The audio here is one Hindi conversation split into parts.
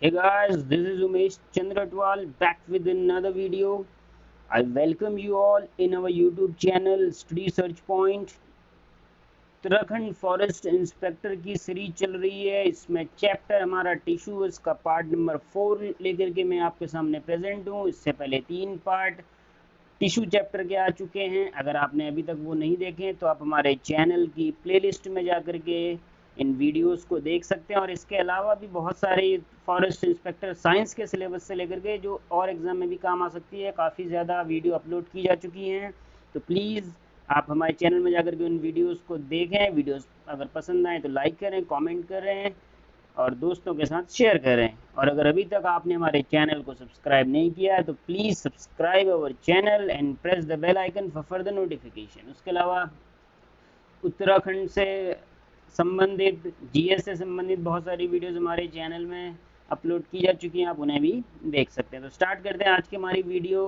Hey guys, this is Umesh Chandratwal back with another video. I welcome you all in our YouTube channel Study Search Point. Uttarakhand forest inspector की सीरीज चल रही है। इसमें चैप्टर हमारा टिश्यू, इसका पार्ट नंबर 4 लेकर के मैं आपके सामने प्रेजेंट हूँ। इससे पहले 3 पार्ट टिश्यू चैप्टर के आ चुके हैं। अगर आपने अभी तक वो नहीं देखे तो आप हमारे चैनल की प्लेलिस्ट में जा कर के इन वीडियोस को देख सकते हैं। और इसके अलावा भी बहुत सारे फॉरेस्ट इंस्पेक्टर साइंस के सिलेबस से लेकर के जो और एग्ज़ाम में भी काम आ सकती है, काफ़ी ज़्यादा वीडियो अपलोड की जा चुकी हैं। तो प्लीज़ आप हमारे चैनल में जाकर के उन वीडियोस को देखें। वीडियोस अगर पसंद आए तो लाइक करें, कमेंट करें और दोस्तों के साथ शेयर करें। और अगर अभी तक आपने हमारे चैनल को सब्सक्राइब नहीं किया है तो please subscribe our channel and press the bell icon for further notification. उसके अलावा उत्तराखंड से संबंधित, जीएस से संबंधित बहुत सारी वीडियोस हमारे चैनल में अपलोड की जा चुकी हैं, आप उन्हें भी देख सकते हैं। तो स्टार्ट करते हैं आज की हमारी वीडियो।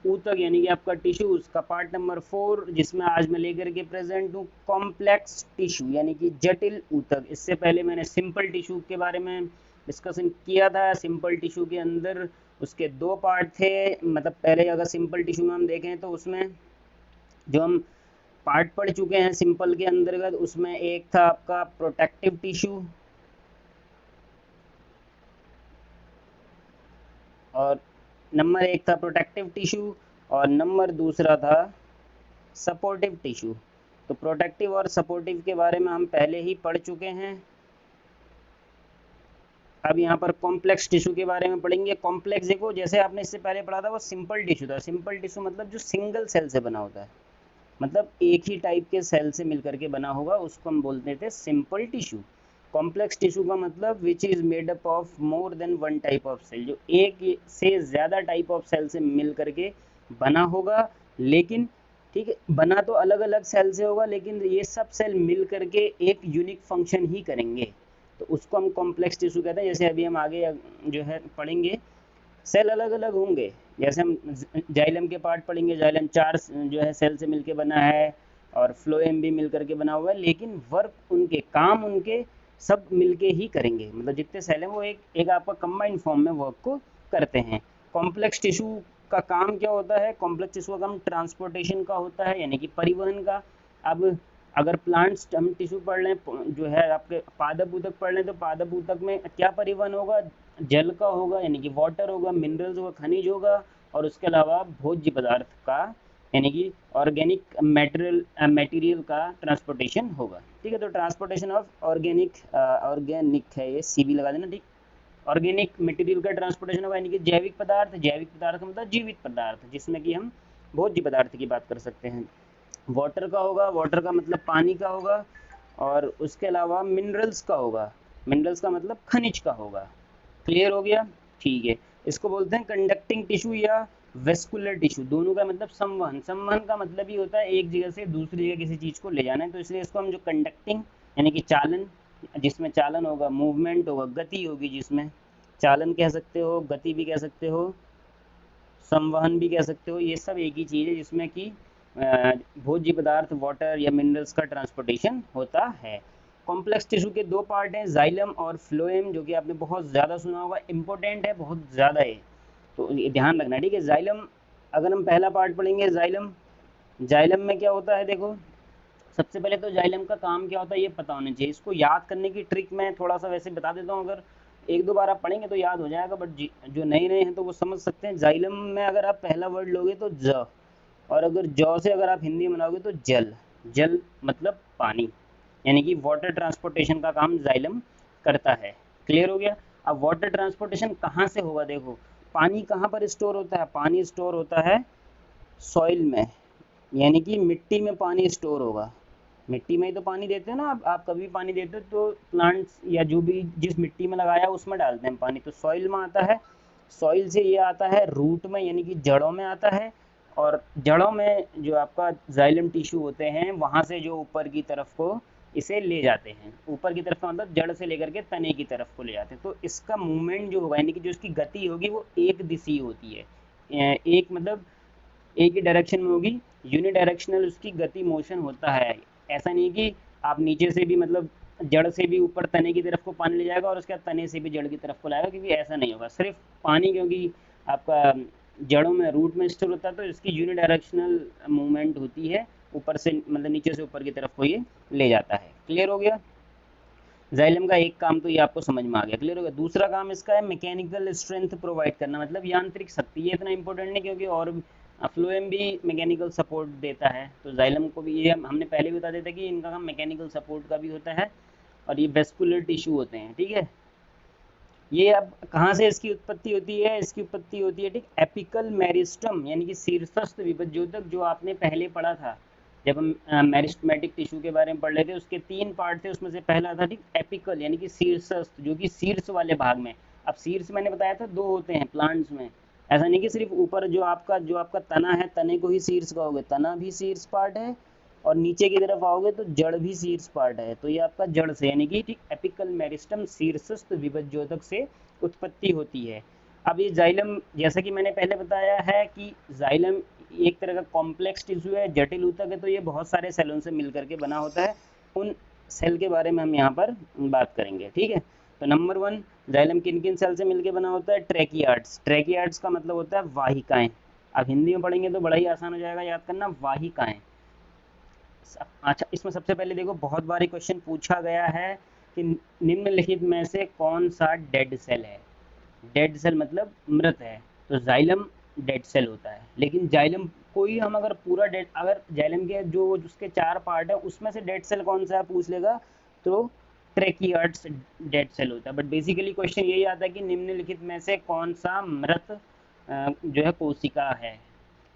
ऊतक यानी कि आपका टिश्यू, उसका पार्ट नंबर 4, जिसमें आज मैं लेकर के प्रेजेंट हूँ कॉम्प्लेक्स टिश्यू यानी कि जटिल ऊतक। इससे पहले मैंने सिंपल टिश्यू के बारे में डिस्कशन किया था। सिंपल टिश्यू के अंदर उसके 2 पार्ट थे। मतलब पहले अगर सिंपल टिश्यू में हम देखें तो उसमें जो हम पार्ट पढ़ चुके हैं सिंपल के अंतर्गत, उसमें एक था आपका प्रोटेक्टिव टिश्यू और नंबर 1 था प्रोटेक्टिव टिश्यू और नंबर दूसरा था सपोर्टिव टिश्यू। तो प्रोटेक्टिव और सपोर्टिव के बारे में हम पहले ही पढ़ चुके हैं। अब यहाँ पर कॉम्प्लेक्स टिश्यू के बारे में पढ़ेंगे। कॉम्प्लेक्स देखो, जैसे आपने इससे पहले पढ़ा था वो सिंपल टिश्यू था। सिंपल टिश्यू मतलब जो सिंगल सेल से बना होता है, मतलब एक ही टाइप के सेल से मिलकर के बना होगा, उसको हम बोलते थे सिंपल टिश्यू। कॉम्प्लेक्स टिश्यू का मतलब which is made up of more than one type of cell, जो एक से ज़्यादा टाइप ऑफ सेल से मिल करके बना होगा। लेकिन ठीक है, बना तो अलग अलग सेल से होगा लेकिन ये सब सेल मिल करके एक यूनिक फंक्शन ही करेंगे, तो उसको हम कॉम्प्लेक्स टिश्यू कहते हैं। जैसे अभी हम आगे जो है पढ़ेंगे, सेल अलग अलग होंगे। जैसे हम जाइलम के पार्ट पढ़ेंगे, जाइलम 4 जो है सेल से मिलके बना है और फ्लोएम भी मिल करके बना हुआ है, लेकिन वर्क उनके, काम उनके सब मिलके ही करेंगे। मतलब जितने सेल हैं वो एक एक आपका कंबाइंड फॉर्म में वर्क को करते हैं। कॉम्प्लेक्स टिश्यू का काम क्या होता है? कॉम्प्लेक्स टिश्यू का काम ट्रांसपोर्टेशन का होता है, यानी कि परिवहन का। अब अगर प्लांट्स हम टिश्यू पढ़ लें, जो है आपके पादप ऊतक पढ़ लें, तो पादप ऊतक में क्या परिवहन होगा? जल का होगा यानी कि वाटर होगा, मिनरल्स होगा, खनिज होगा, और उसके अलावा भोज्य पदार्थ का यानी कि ऑर्गेनिक मटेरियल का ट्रांसपोर्टेशन होगा। ठीक है, तो ट्रांसपोर्टेशन ऑफ ऑर्गेनिक है, ये सी भी लगा देना। ठीक, ऑर्गेनिक मटेरियल का ट्रांसपोर्टेशन होगा यानी कि जैविक पदार्थ। जैविक पदार्थ का मतलब जीवित पदार्थ, जिसमें कि हम भोज्य पदार्थ की बात कर सकते हैं। वाटर का होगा, वाटर का मतलब पानी का होगा, और उसके अलावा मिनरल्स का होगा। मिनरल्स का मतलब खनिज का होगा। क्लियर हो गया? ठीक है। इसको बोलते हैं कंडक्टिंग टिश्यू या वेस्कुलर टिश्यू। दोनों का मतलब संवहन। संवहन का मतलब ही होता है एक जगह से दूसरी जगह किसी चीज़ को ले जाना है, तो इसलिए इसको हम जो कंडक्टिंग यानी कि चालन, जिसमें चालन होगा, मूवमेंट होगा, गति होगी, जिसमें चालन कह सकते हो, गति भी कह सकते हो, संवहन भी कह सकते हो, ये सब एक ही चीज़ है जिसमें कि भोज्य पदार्थ, वाटर या मिनरल्स का ट्रांसपोर्टेशन होता है। कॉम्प्लेक्स टिश्यू के 2 पार्ट हैं, जाइलम और फ्लोएम, जो कि आपने बहुत ज़्यादा सुना होगा, इंपॉर्टेंट है बहुत ज़्यादा है, तो ये ध्यान रखना। ठीक है, जाइलम, अगर हम पहला पार्ट पढ़ेंगे जाइलम, जाइलम में क्या होता है देखो। सबसे पहले तो जाइलम का काम क्या होता है ये पता होना चाहिए। इसको याद करने की ट्रिक मैं थोड़ा सा वैसे बता देता हूँ, अगर एक दो बार आप पढ़ेंगे तो याद हो जाएगा, बट जो नए नए हैं तो वो समझ सकते हैं। जाइलम में अगर आप पहला वर्ड लोगे तो ज, और अगर जौ से अगर आप हिंदी में बनाओगे तो जल। जल मतलब पानी, यानी कि वाटर ट्रांसपोर्टेशन का काम जाइलम करता है। क्लियर हो गया? अब वाटर ट्रांसपोर्टेशन कहाँ से होगा? देखो, पानी कहाँ पर स्टोर होता है? पानी स्टोर होता है सॉइल में, यानी कि मिट्टी में पानी स्टोर होगा। मिट्टी में ही तो पानी देते हो ना आप कभी भी पानी देते हो तो प्लांट्स या जो भी जिस मिट्टी में लगाया उसमें डालते हैं पानी, तो सॉइल में आता है। सॉइल से ये आता है रूट में, यानी कि जड़ों में आता है। और जड़ों में जो आपका जाइलम टिश्यू होते हैं, वहाँ से जो ऊपर की तरफ को इसे ले जाते हैं। ऊपर की तरफ का मतलब जड़ से लेकर के तने की तरफ को ले जाते हैं। तो इसका मूवमेंट जो होगा, यानी कि जो इसकी गति होगी, वो एक दिशी होती है। एक मतलब एक ही डायरेक्शन में होगी, यूनिडायरेक्शनल उसकी गति, मोशन होता है। ऐसा नहीं कि आप नीचे से भी मतलब जड़ से भी ऊपर तने की तरफ को पानी ले जाएगा और उसके बाद तने से भी जड़ की तरफ को लाएगा, क्योंकि ऐसा नहीं होगा सिर्फ पानी, क्योंकि आपका जड़ों में रूट में स्टोर होता है तो इसकी यूनिडायरेक्शनल मूवमेंट होती है, ऊपर से मतलब नीचे से ऊपर की तरफ को ये ले जाता है। क्लियर हो गया? जाइलम का एक काम तो ये आपको समझ में आ गया, क्लियर हो गया। दूसरा काम इसका है मैकेनिकल स्ट्रेंथ प्रोवाइड करना, मतलब यांत्रिक शक्ति। ये इतना इंपॉर्टेंट नहीं क्योंकि और फ्लोएम भी मैकेनिकल सपोर्ट देता है, तो जाइलम को भी ये हमने पहले भी बता देते कि इनका काम मैकेनिकल सपोर्ट का भी होता है, और ये वेस्कुलर टिश्यू होते हैं, ठीक है। ये अब कहाँ से इसकी उत्पत्ति होती है? इसकी उत्पत्ति होती है, ठीक, एपिकल मेरिस्टम यानी कि शीर्षस्थ विभज्योतक, जो आपने पहले पढ़ा था जब हम मेरिस्टमेटिक टिश्यू के बारे में पढ़ रहे थे। उसके 3 पार्ट थे, उसमें से पहला था, ठीक, एपिकल यानी कि शीर्षस्थ, जो कि शीर्ष वाले भाग में। अब शीर्ष मैंने बताया था 2 होते हैं प्लांट्स में, ऐसा नहीं कि सिर्फ ऊपर जो आपका तना है, तने को ही शीर्ष कहोगे, तना भी शीर्ष पार्ट है, और नीचे की तरफ आओगे तो जड़ भी शीर्ष पार्ट है। तो ये आपका जड़ से यानी कि, ठीक, एपिकल मेरिस्टम शीर्षस्थ विभज्योतक से उत्पत्ति होती है। अब ये जाइलम, जैसा कि मैंने पहले बताया है कि जाइलम एक तरह का कॉम्प्लेक्स टिश्यू है, जटिल ऊतक है, तो ये बहुत सारे सेलों से मिलकर के बना होता है। उन सेल के बारे में हम यहाँ पर बात करेंगे, ठीक है। तो नंबर 1, जाइलम किन किन सेल से मिलकर बना होता है? ट्रैकियार्ड्स। ट्रैकियार्ड्स का मतलब होता है वाहिकाएं। अब हिंदी में पढ़ेंगे तो बड़ा ही आसान हो जाएगा याद करना, वाहिकाएं। अच्छा, इसमें सबसे पहले देखो, बहुत बार क्वेश्चन पूछा गया है कि निम्नलिखित में से कौन सा डेड सेल है? डेड सेल मतलब मृत है, तो जाइलम डेड सेल होता है। लेकिन जाइलम कोई हम अगर पूरा डेड, अगर जाइलम के जो उसके 4 पार्ट है उसमें से डेड सेल कौन सा है पूछ लेगा तो ट्रैकियार्ड्स डेड सेल होता है। बट बेसिकली क्वेश्चन यही आता है कि निम्नलिखित में से कौन सा मृत जो है कोशिका है।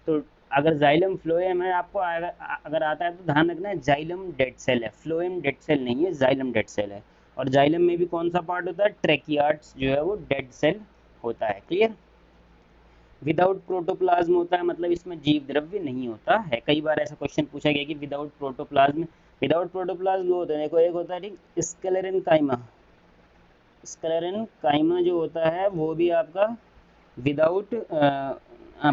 तो अगर जाइलम फ्लोएम है आपको अगर आता है तो ध्यान रखना है जाइलम डेड सेल है, फ्लोएम डेड सेल नहीं है, जाइलम डेड सेल है। और जाइलम में भी कौन सा पार्ट होता है? ट्रैकियार्ड्स जो है वो डेड सेल होता है। क्लियर? विदाउट प्रोटोप्लाज्म होता है, मतलब इसमें जीव द्रव्य नहीं होता है। कई बार ऐसा क्वेश्चन पूछा गया कि विदाउट प्रोटोप्लाज्म, विदाउट प्रोटोप्लाज्म वो होता है, देखो एक होता है, ठीक, स्क्लेरन काइमा। स्क्लेरन काइमा जो होता है वो भी आपका विदाउट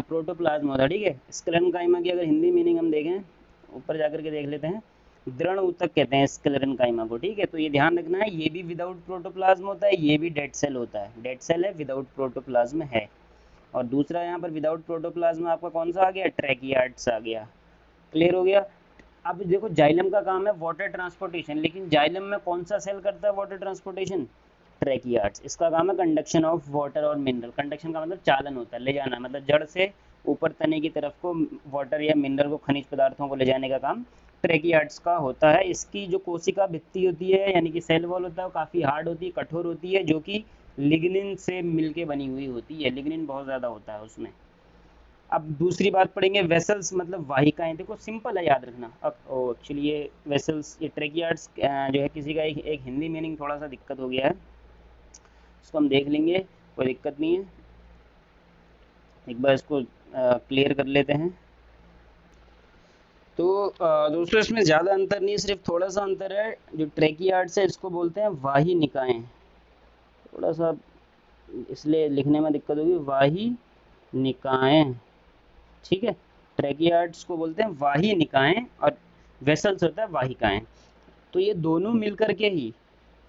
प्रोटोप्लाज्म होता है, ठीक है। स्क्लेरन काइमा की अगर हिंदी मीनिंग हम देखें, ऊपर जाकर के देख लेते हैं, दृढ़ ऊतक कहते हैं स्क्लेरन काइमा को, ठीक है। तो ये ध्यान रखना है, ये भी विदाउट प्रोटोप्लाज्म होता है, ये भी डेड सेल होता है, डेड सेल है, विदाउट प्रोटोप्लाज्म है। और दूसरा यहाँ पर विदाउट प्रोटोप्लाज्म आपका कौन सा आ गया? ट्रैकियार्ड्स आ गया। क्लियर हो गया? अब देखो, जाइलम का काम है वाटर ट्रांसपोर्टेशन, लेकिन जाइलम में कौन सा सेल करता है वाटर ट्रांसपोर्टेशन? ट्रैकियार्ड्स। इसका काम है कंडक्शन ऑफ वाटर और मिनरल। कंडक्शन का मतलब चालन होता है, ले जाना, मतलब जड़ से ऊपर तने की तरफ को वाटर या मिनरल को, खनिज पदार्थों को ले जाने का काम ट्रैकियार्ड्स का होता है। इसकी जो कोशिका भित्ति होती है यानी कि सेल वॉल होता है, वो काफ़ी हार्ड होती है, कठोर होती है, जो कि लिग्निन से मिलके बनी हुई होती है। लिग्निन बहुत ज़्यादा होता है उसमें। अब दूसरी बात पढ़ेंगे, वेसल्स मतलब वाहिकाएं। देखो सिंपल है याद रखना। अब एक्चुअली ये वेसल्स, ये ट्रैकियार्ड्स जो है, किसी का एक हिंदी मीनिंग थोड़ा सा दिक्कत हो गया है, उसको हम देख लेंगे, कोई दिक्कत नहीं है। एक बार इसको क्लियर कर लेते हैं। तो दोस्तों इसमें ज़्यादा अंतर नहीं, सिर्फ थोड़ा सा अंतर है। जो ट्रैकियार्ड्स है इसको बोलते हैं वाही निकाय। थोड़ा सा इसलिए लिखने में दिक्कत होगी, वाही निकाय, ठीक है। ट्रैकियार्ड्स को बोलते हैं वाही निकाय और वेसल्स होता है वाहिकाएं। तो ये दोनों मिलकर के ही,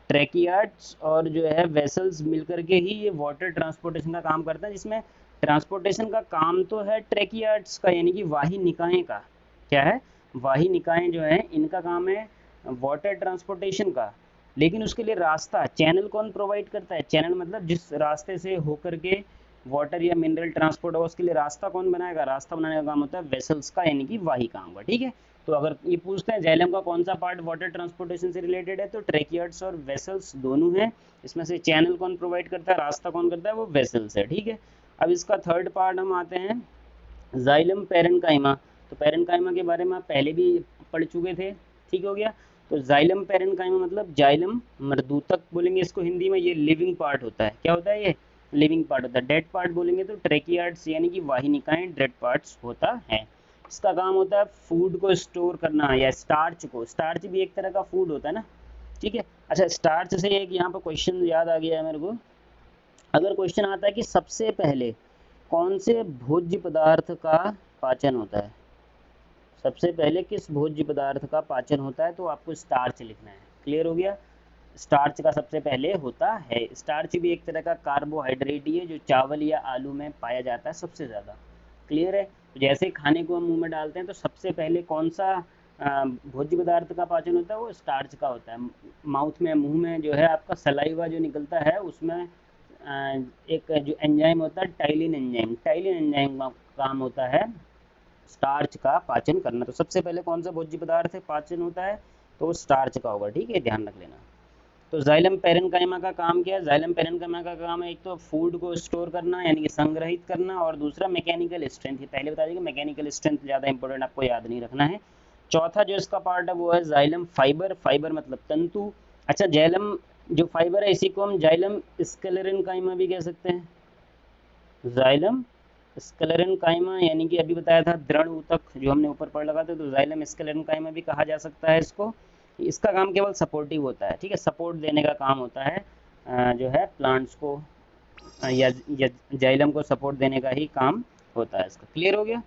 ट्रैकियार्ड्स और जो है वेसल्स मिलकर के ही ये वाटर ट्रांसपोर्टेशन का काम करते हैं, जिसमें ट्रांसपोर्टेशन का काम तो है ट्रैकियार्ड्स का यानी कि वाही निकाय का। क्या है? वाही निकाय जो है इनका काम है वाटर ट्रांसपोर्टेशन का, लेकिन उसके लिए रास्ता, चैनल कौन प्रोवाइड करता है? चैनल मतलब जिस रास्ते से होकर के वाटर या मिनरल ट्रांसपोर्ट होगा, उसके लिए रास्ता कौन बनाएगा? रास्ता बनाने का काम होता है वेसल्स का यानी कि वाहिकाओं का, ठीक है। तो अगर ये पूछते हैं जाइलम का कौन सा पार्ट वाटर ट्रांसपोर्टेशन से रिलेटेड है, तो ट्रैकियार्ड्स और वेसल्स दोनों हैं। इसमें से चैनल कौन प्रोवाइड करता है, रास्ता कौन करता है? वो वेसल्स है, ठीक है। अब इसका थर्ड पार्ट हम आते हैं जाइलम पेरेन्काइमा। तो पेरेन्काइमा के बारे में आप पहले भी पढ़ चुके थे, ठीक हो गया। तो जाइलम पेरेन्काइमा मतलब जाइलम मृदूतक बोलेंगे इसको हिंदी में, ये लिविंग पार्ट होता है। क्या होता है? ये लिविंग पार्ट होता है। डेड पार्ट बोलेंगे तो ट्रैकियार्ड्स यानी कि वाहिनिकाएं डेड पार्ट्स होता है। इसका काम होता है फूड को स्टोर करना या स्टार्च को। स्टार्च भी एक तरह का फूड होता है ना, ठीक है। अच्छा, स्टार्च से एक यहाँ पर क्वेश्चन याद आ गया है मेरे को। अगर क्वेश्चन आता है कि सबसे पहले कौन से भोज्य पदार्थ का पाचन होता है, सबसे पहले किस भोज्य पदार्थ का पाचन होता है, तो आपको स्टार्च लिखना है। क्लियर हो गया? स्टार्च का सबसे पहले होता है। स्टार्च भी एक तरह का कार्बोहाइड्रेट ही है जो चावल या आलू में पाया जाता है सबसे ज़्यादा। क्लियर है? तो जैसे खाने को हम मुंह में डालते हैं तो सबसे पहले कौन सा भोज्य पदार्थ का पाचन होता है? वो स्टार्च का होता है। माउथ में, मुंह में जो है आपका सलाइवा जो निकलता है उसमें एक जो एंजाइम होता है टाइलिन एंजाइम, टाइलिन एंजाइम का काम होता है स्टार्च का पाचन करना। तो सबसे पहले कौन सा भोज्य पदार्थ है पाचन होता है? तो वो स्टार्च का होगा। ठीक है, ध्यान रख लेना। तो जाइलम पेरेन्काइमा का काम क्या है? जाइलम पेरेन्काइमा का काम है एक तो फूड को स्टोर करना यानी कि संग्रहित करना, और दूसरा मैकेनिकल स्ट्रेंथ। ये पहले बता दें कि मैकेनिकल स्ट्रेंथ ज़्यादा इंपॉर्टेंट, आपको याद नहीं रखना है। चौथा जो इसका पार्ट है वो है जाइलम फाइबर। फाइबर मतलब तंतु। अच्छा, जाइलम जो फाइबर है इसी को हम जाइलम स्क्लेरेन्काइमा भी कह सकते हैं। जाइलम स्क्लेरेन्काइमा यानी कि अभी बताया था दृढ़ ऊतक जो हमने ऊपर पढ़ लगा था, तो जाइलम स्क्लेरेन्काइमा भी कहा जा सकता है इसको। इसका काम केवल सपोर्टिव होता है। ठीक है, सपोर्ट देने का काम होता है जो है प्लांट्स को, या जाइलम को सपोर्ट देने का ही काम होता है इसका। क्लियर हो गया?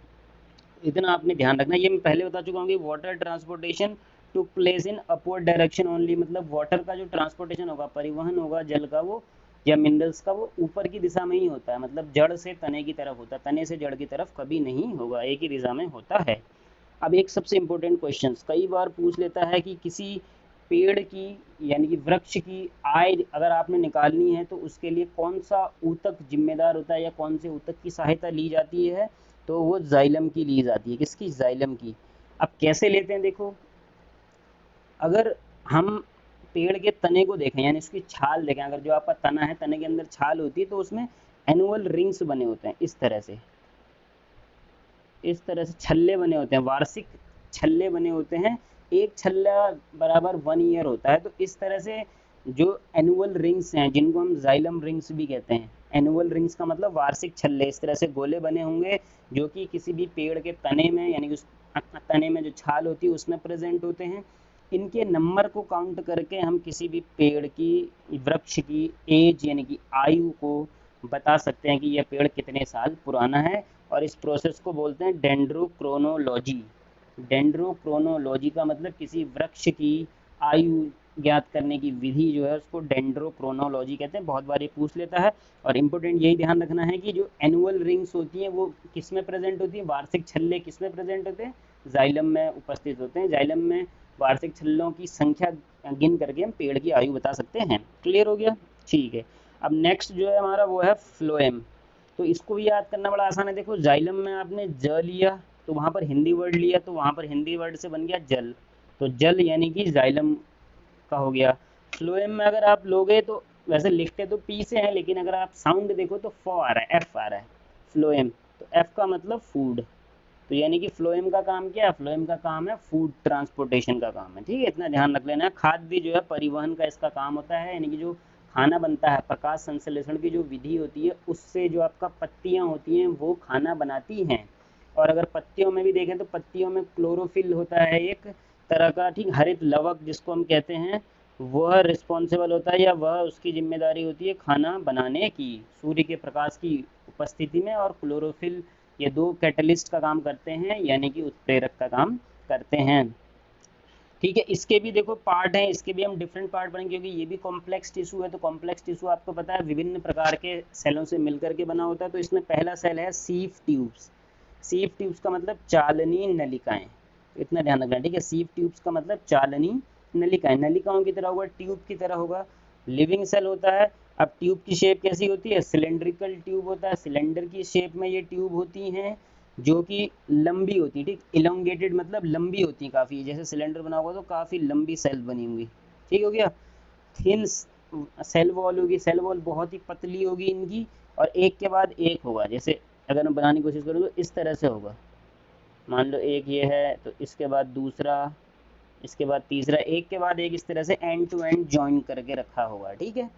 इतना आपने ध्यान रखना। ये मैं पहले बता चुका हूँ कि water transportation to place in upward direction only, मतलब वाटर का जो ट्रांसपोर्टेशन होगा, परिवहन होगा जल का, वो या मिनरल्स का, वो ऊपर की दिशा में ही होता है। मतलब जड़ से तने की तरफ होता है, तने से जड़ की तरफ कभी नहीं होगा, एक ही दिशा में होता है। अब एक सबसे इम्पोर्टेंट क्वेश्चन कई बार पूछ लेता है कि किसी पेड़ की यानी कि वृक्ष की आय अगर आपने निकालनी है तो उसके लिए कौन सा ऊतक जिम्मेदार होता है या कौन से ऊतक की सहायता ली जाती है? तो वो जाइलम की ली जाती है। किसकी? जाइलम की। अब कैसे लेते हैं देखो, अगर हम पेड़ के तने को देखें यानी उसकी छाल देखें, अगर जो आपका तना है तने के अंदर छाल होती है तो उसमें एनुअल रिंग्स बने होते हैं इस तरह से, इस तरह से छल्ले बने होते हैं, वार्षिक छल्ले बने होते हैं। एक छल्ला बराबर 1 ईयर होता है। तो इस तरह से जो एनुअल रिंग्स हैं जिनको हम जाइलम रिंग्स भी कहते हैं, एनुअल रिंग्स का मतलब वार्षिक छल्ले, इस तरह से गोले बने होंगे जो कि किसी भी पेड़ के तने में यानी कि उस तने में जो छाल होती है उसमें प्रेजेंट होते हैं। इनके नंबर को काउंट करके हम किसी भी पेड़ की, वृक्ष की एज यानी कि आयु को बता सकते हैं कि यह पेड़ कितने साल पुराना है। और इस प्रोसेस को बोलते हैं डेंड्रोक्रोनोलॉजी। डेंड्रोक्रोनोलॉजी का मतलब किसी वृक्ष की आयु ज्ञात करने की विधि जो है उसको डेंड्रोक्रोनोलॉजी कहते हैं। बहुत बार ये पूछ लेता है। और इम्पोर्टेंट यही ध्यान रखना है कि जो एनुअल रिंग्स होती हैं वो किस में प्रेजेंट होती है? वार्षिक छल्ले किस में प्रेजेंट होते हैं? जाइलम में उपस्थित होते हैं। जाइलम में वार्षिक छल्लों की संख्या गिन करके हम पेड़ की आयु बता सकते हैं। क्लियर हो गया? ठीक है। अब नेक्स्ट जो है हमारा वो है फ्लोएम। तो इसको भी याद करना बड़ा आसान है। देखो, जाइलम में आपने ज लिया तो वहाँ पर हिंदी वर्ड लिया तो वहाँ पर हिंदी वर्ड से बन गया जल, तो जल यानी कि जाइलम का हो गया। फ्लोएम में अगर आप लोगे तो वैसे लिखते तो पी से हैं लेकिन अगर आप साउंड देखो तो फ आ रहा है, एफ आ रहा है, फ्लोएम। तो एफ का मतलब फूड। तो यानी कि फ्लोएम का काम क्या है? फ्लोएम का काम है फूड ट्रांसपोर्टेशन का काम है। ठीक है, इतना ध्यान रख लेना है। खाद्य भी जो है परिवहन का इसका काम होता है, यानी कि जो खाना बनता है, प्रकाश संश्लेषण की जो विधि होती है उससे जो आपका पत्तियां होती हैं वो खाना बनाती हैं। और अगर पत्तियों में भी देखें तो पत्तियों में क्लोरोफिल होता है एक तरह का, ठीक, हरित लवक जिसको हम कहते हैं, वह रिस्पॉन्सिबल होता है या वह उसकी जिम्मेदारी होती है खाना बनाने की, सूर्य के प्रकाश की उपस्थिति में। और क्लोरोफिल, ये दो कैटलिस्ट का काम करते हैं यानी कि उत्प्रेरक का काम करते हैं। ठीक है, इसके भी देखो पार्ट हैं, इसके भी हम डिफरेंट पार्ट पढ़ेंगे क्योंकि ये भी कॉम्प्लेक्स टिश्यू है। तो कॉम्प्लेक्स टिश्यू आपको पता है विभिन्न प्रकार के सेलों से मिलकर के बना होता है। तो इसमें पहला सेल है सीफ ट्यूब्स। सीफ ट्यूब्स का मतलब चालनी नलिकाएं। इतना ध्यान रखना। ठीक है, सीफ ट्यूब्स का मतलब चालनी नलिकाएं, नलिकाओं की तरह होगा, ट्यूब की तरह होगा। लिविंग सेल होता है। अब ट्यूब की शेप कैसी होती है? सिलेंड्रिकल ट्यूब होता है, सिलेंडर की शेप में ये ट्यूब होती हैं जो कि लंबी होती है। ठीक, इलोंगेटेड मतलब लंबी होती है काफ़ी, जैसे सिलेंडर बना होगा तो काफ़ी लंबी सेल बनी होंगी। ठीक हो गया। थिन सेल वॉल होगी, सेल वॉल बहुत ही पतली होगी इनकी, और एक के बाद एक होगा। जैसे अगर मैं बनाने की कोशिश करूँ तो इस तरह से होगा। मान लो एक ये है तो इसके बाद दूसरा, इसके बाद तीसरा, एक के बाद एक, इस तरह से एंड टू एंड जॉइन करके रखा होगा। ठीक है,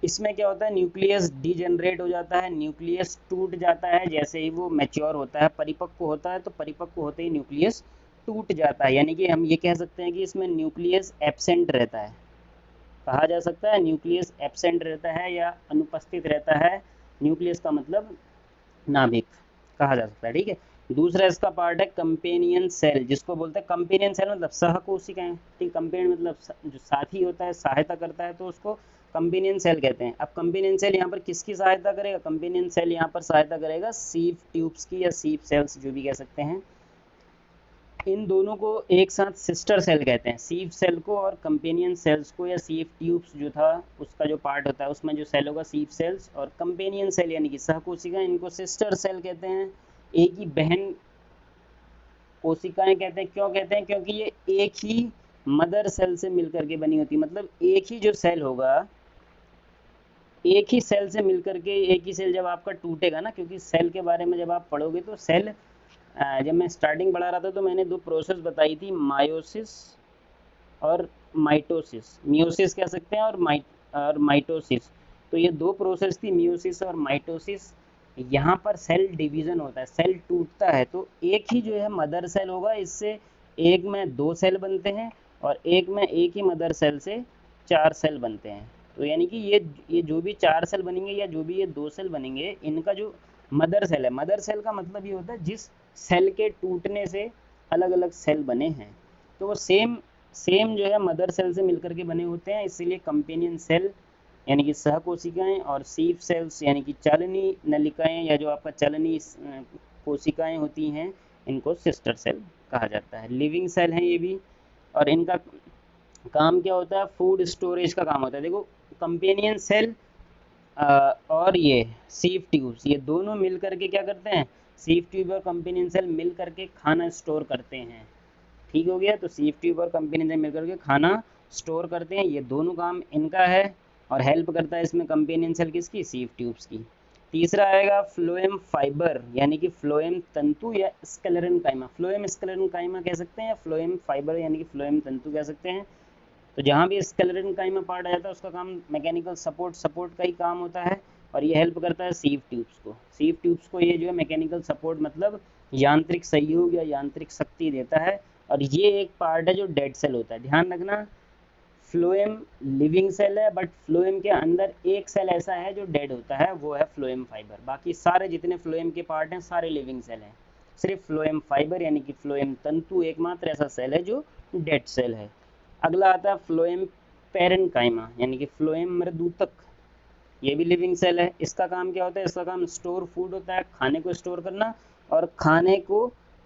इसमें क्या होता है? न्यूक्लियस डीजनरेट हो जाता है, न्यूक्लियस टूट जाता है जैसे ही वो मैच्योर होता है, परिपक्व होता है। तो परिपक्व होते ही न्यूक्लियस टूट जाता है, यानी कि हम ये कह सकते हैं कि इसमें न्यूक्लियस एब्सेंट रहता है। कहा जा सकता है न्यूक्लियस एब्सेंट रहता है या अनुपस्थित रहता है। न्यूक्लियस का मतलब नाभिक कहा जा सकता है। ठीक है, दूसरा इसका पार्ट है कंपेनियन सेल, जिसको बोलते हैं कंपेनियन सेल मतलब सहकोशिकाएं, ठीक, कंपेनियन मतलब जो साथी होता है, सहायता करता है, तो उसको कंपेनियन सेल कहते हैं। अब कंपेनियन सेल यहाँ पर किसकी सहायता करेगा? कंपेनियन सेल यहाँ पर सहायता करेगा सीव ट्यूब्स की, या सीव सेल्स जो भी कह सकते हैं। इन दोनों को एक साथ सिस्टर सेल कहते हैं, सीव सेल को और कंपेनियन सेल्स को, या सीव ट्यूब्स जो था उसका जो पार्ट होता है उसमें जो सेल होगा, सीव सेल्स, और कंपेनियन सेल यानी कि सहकोशिकाएं, इनको सिस्टर सेल कहते हैं, एक ही बहन कोशिकाएं कहते हैं। क्यों कहते हैं? क्योंकि ये एक ही मदर सेल से मिलकर के बनी होती है, मतलब एक ही जो सेल होगा, एक ही सेल से मिलकर के, एक ही सेल जब आपका टूटेगा ना, क्योंकि सेल के बारे में जब आप पढ़ोगे तो सेल, जब मैं स्टार्टिंग पढ़ा रहा था तो मैंने दो प्रोसेस बताई थी, मायोसिस और माइटोसिस। मियोसिस कह सकते हैं और माइटोसिस। तो ये दो प्रोसेस थी, मियोसिस और माइटोसिस। यहाँ पर सेल डिवीजन होता है, सेल टूटता है, तो एक ही जो है मदर सेल होगा, इससे एक में दो सेल बनते हैं और एक में एक ही मदर सेल से चार सेल बनते हैं। तो यानी कि ये जो भी चार सेल बनेंगे या जो भी ये दो सेल बनेंगे, इनका जो मदर सेल है, मदर सेल का मतलब ये होता है जिस सेल के टूटने से अलग अलग सेल बने हैं, तो वो सेम सेम जो है मदर सेल से मिलकर के बने होते हैं, इसीलिए कंपेनियन सेल यानी कि सहकोशिकाएं, और सीव सेल्स यानी कि चालनी नलिकाएं, या जो आपका चलनी कोशिकाएं होती हैं, इनको सिस्टर सेल कहा जाता है। लिविंग सेल हैं ये भी, और इनका काम क्या होता है? फूड स्टोरेज का काम होता है। देखो, कंपेनियन सेल और ये सीव ट्यूब्स, ये दोनों मिल करके क्या करते हैं? सीव ट्यूब और कंपेनियन सेल मिल करके खाना स्टोर करते हैं। ठीक हो गया? तो सीव ट्यूब और कंपेनियन सेल मिल करके खाना स्टोर करते हैं, ये दोनों काम इनका है, और हेल्प करता है इसमें कंपेनियन सेल किसकी? सीव ट्यूब्स की। तीसरा आएगा फ्लोएम फाइबर, यानी कि फ्लोएम तंतु या स्क्लेरन काइमा। फ्लोएम स्क्लेरन काइमा कह सकते हैं, या फ्लोएम फाइबर यानी कि फ्लोएम तंतु कह सकते हैं। तो जहाँ भी स्केलेटन काइमा पार्ट आ जाता है उसका काम मैकेनिकल सपोर्ट का ही काम होता है, और ये हेल्प करता है सीव ट्यूब्स को। सीव ट्यूब्स को ये जो है मैकेनिकल सपोर्ट मतलब यांत्रिक सहयोग या यांत्रिक शक्ति देता है, और ये एक पार्ट है जो डेड सेल होता है। ध्यान रखना, फ्लोएम लिविंग सेल है, बट फ्लोएम के अंदर एक सेल ऐसा है जो डेड होता है, वो है फ्लोएम फाइबर। बाकी सारे जितने फ्लोएम के पार्ट हैं सारे लिविंग सेल हैं, सिर्फ फ्लोएम फाइबर यानी कि फ्लोएम तंतु एकमात्र ऐसा सेल है जो डेड सेल है। अगला आता है फ्लोएम पैरेन्काइमा, यानी कि फ्लोएम मृदूतक, ये भी लिविंग सेल है। इसका काम क्या होता है? इसका काम स्टोर फूड होता है, खाने को स्टोर करना, और खाने को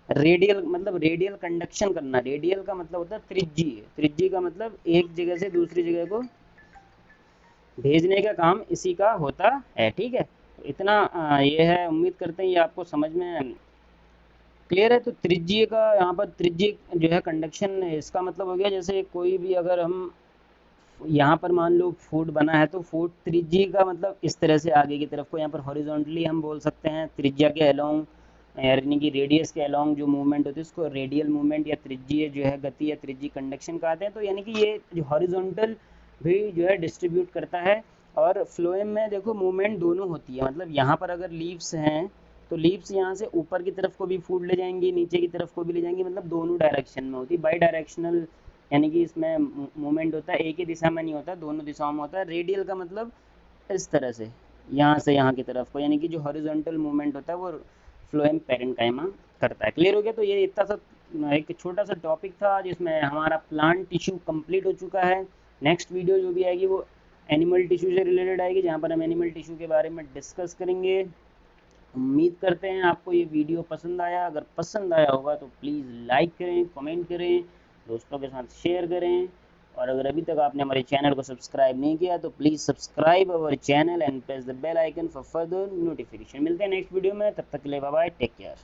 रेडियल मतलब रेडियल कंडक्शन करना। रेडियल का मतलब होता है त्रिज्यीय, त्रिज्यीय का मतलब एक जगह से दूसरी जगह को भेजने का काम इसी का होता है। ठीक है, इतना ये है, उम्मीद करते हैं ये आपको समझ में क्लियर है। तो त्रिज्यीय का यहाँ पर त्रिज्यीय जो है कंडक्शन, इसका मतलब हो गया जैसे कोई भी, अगर हम यहाँ पर मान लो फूड बना है, तो फूड त्रिज्यीय का मतलब इस तरह से आगे की तरफ को, यहाँ पर हॉरिजॉन्टली हम बोल सकते हैं, त्रिज्या के अलोंग यानी कि रेडियस के अलोंग जो मूवमेंट होती है उसको रेडियल मूवमेंट या त्रिज्यीय जो है गति या त्रिज्यीय कंडक्शन कहते हैं। तो यानी कि ये जो हॉरिजॉन्टल भी जो है डिस्ट्रीब्यूट करता है। और फ्लोएम में देखो मूवमेंट दोनों होती है, मतलब यहाँ पर अगर लीव्स हैं तो लीव्स यहाँ से ऊपर की तरफ को भी फूड ले जाएंगी, नीचे की तरफ को भी ले जाएंगी, मतलब दोनों डायरेक्शन में होती है। बाई डायरेक्शनल यानी कि इसमें मूवमेंट होता है, एक ही दिशा में नहीं होता, दोनों दिशाओं में होता है। रेडियल का मतलब इस तरह से यहाँ की तरफ को, यानी कि जो हॉरिजॉन्टल मूवमेंट होता है वो फ्लोएम पैरेन्काइमा करता है। क्लियर हो गया? तो ये इतना सा एक छोटा सा टॉपिक था जिसमें हमारा प्लांट टिश्यू कंप्लीट हो चुका है। नेक्स्ट वीडियो जो भी आएगी वो एनिमल टिश्यू से रिलेटेड आएगी, जहाँ पर हम एनिमल टिश्यू के बारे में डिस्कस करेंगे। उम्मीद करते हैं आपको ये वीडियो पसंद आया। अगर पसंद आया होगा तो प्लीज़ लाइक करें, कमेंट करें, दोस्तों के साथ शेयर करें, और अगर अभी तक आपने हमारे चैनल को सब्सक्राइब नहीं किया तो please subscribe our channel and press the bell icon for further notification. मिलते हैं नेक्स्ट वीडियो में, तब तक के लिए बाय बाय, टेक केयर।